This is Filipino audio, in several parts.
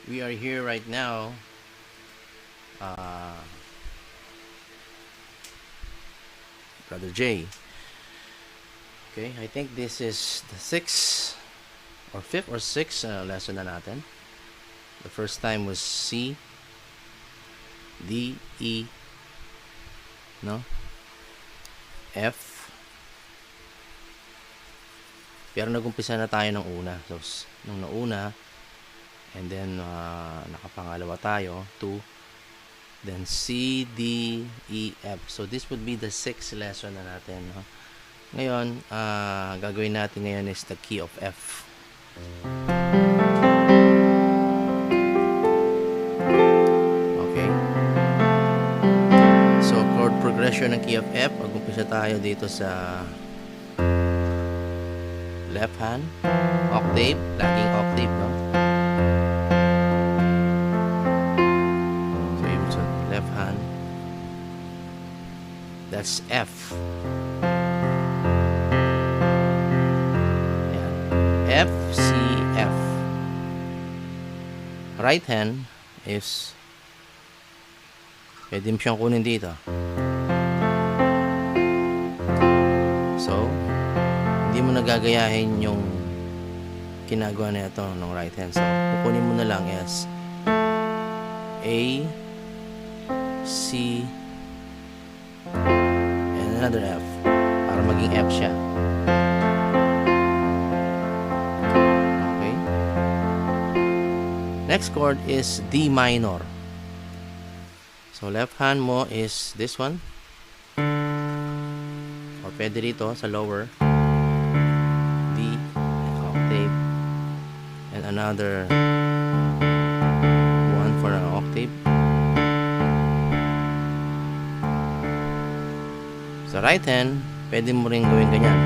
We are here right now. Uh, Brother J. Okay, I think this is the sixth or fifth or sixth lesson na natin. The first time was C, D, E, no? F. Pero nag-umpisa na tayo ng una. So, nung nauna, and then nakapangalawa tayo, 2. Then C, D, E, F. So, this would be the sixth lesson na natin, no? Ngayon, gagawin natin ngayon is the key of F. Okay? So, chord progression ng key of F. Mag-umpisa tayo dito sa left hand, octave, laging octave, no? So, yung sa left hand, that's F. Yan. F, C, F. Right hand is, pwede mo siyang kunin dito. So, hindi mo nagagayahin yung ginagawa na ito ng right hand. So, kukunin mo na lang is A, C, and another F para maging F siya. Okay. Next chord is D minor. So, left hand mo is this one. Or pwede rito sa lower. Octave, and another one for an octave. Sa right hand, pwede mo rin gawin ganyan.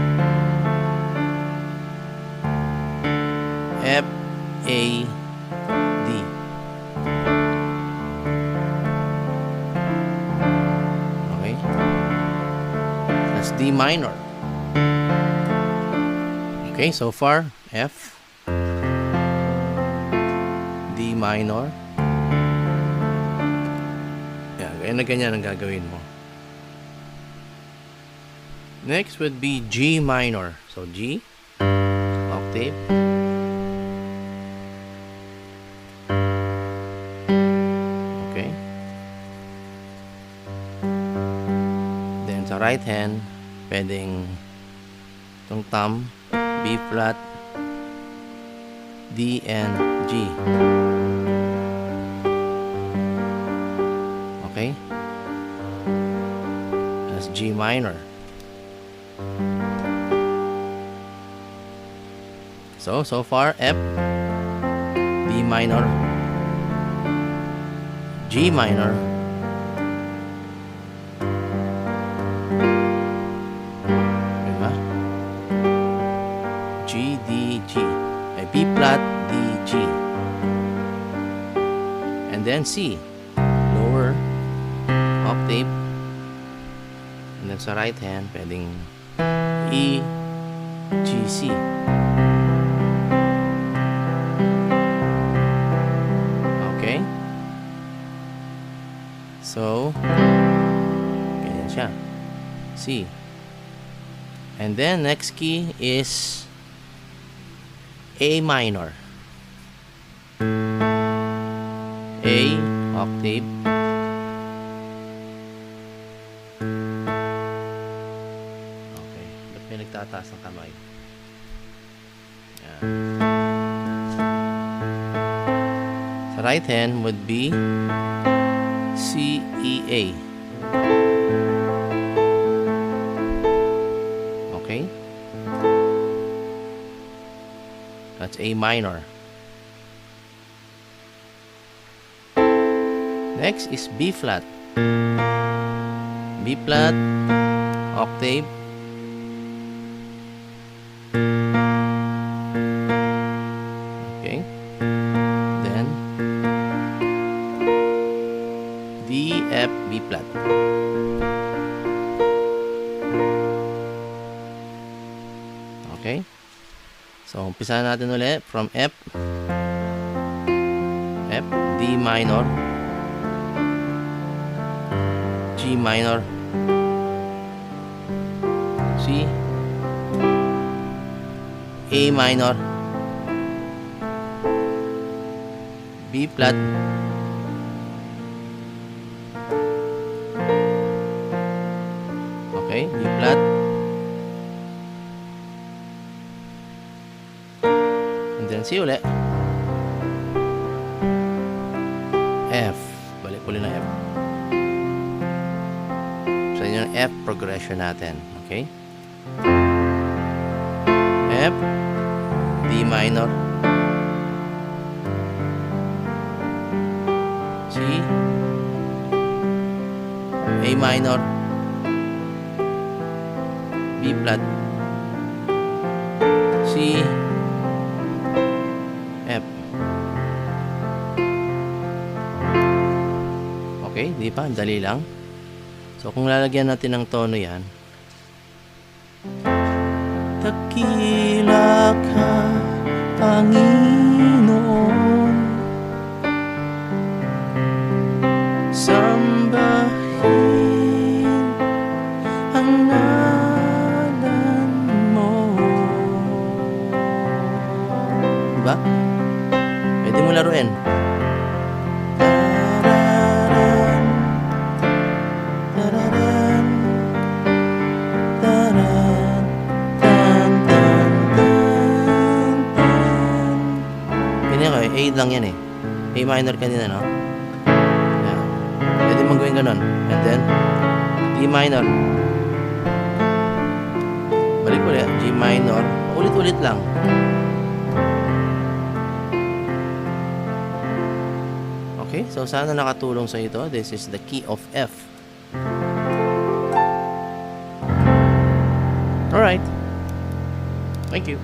F, A, D. Okay? That's D minor. Okay, so far, F, D minor. Yan, ganyan ang gagawin mo. Next would be G minor. So, G, octave. Okay. Then, sa right hand, pwedeng itong thumb, B flat, D, and G. Okay? That's G minor. So far, F, D minor, G minor, G, D, G. B flat, D, G. And then C, lower octave. And then sa right hand, pwedeng E, G, C. Okay? So, ganyan siya. C. And then next key is A minor. A, octave. Okay. Ba't may nagtataas ng kamay? Yan. Sa right hand would be C, E, A. Okay? That's A minor. Next is B flat. B flat, octave. Okay. Then D, F, B flat. Okay. So, umpisa natin ulit from F, F, D minor, G minor, C, A minor, B flat, okay, B flat, and then C ulit, F, balik ulit na F. So yun yung F progression natin, okay? F, D minor, C, A minor, B flat, C, F. Okay, di pa? Dali lang. So, kung lalagyan natin ng tono yan, dakila ka, Panginoon, sambahin ang ngalan mo. Diba? Pwede mo laruin. A lang yan eh. A minor kanina, no? Yan. Pwede mong gawin ganun. And then, D minor. Balik ulit. G minor. Ulit-ulit lang. Okay, so sana nakatulong sa ito. This is the key of F. Alright. Thank you.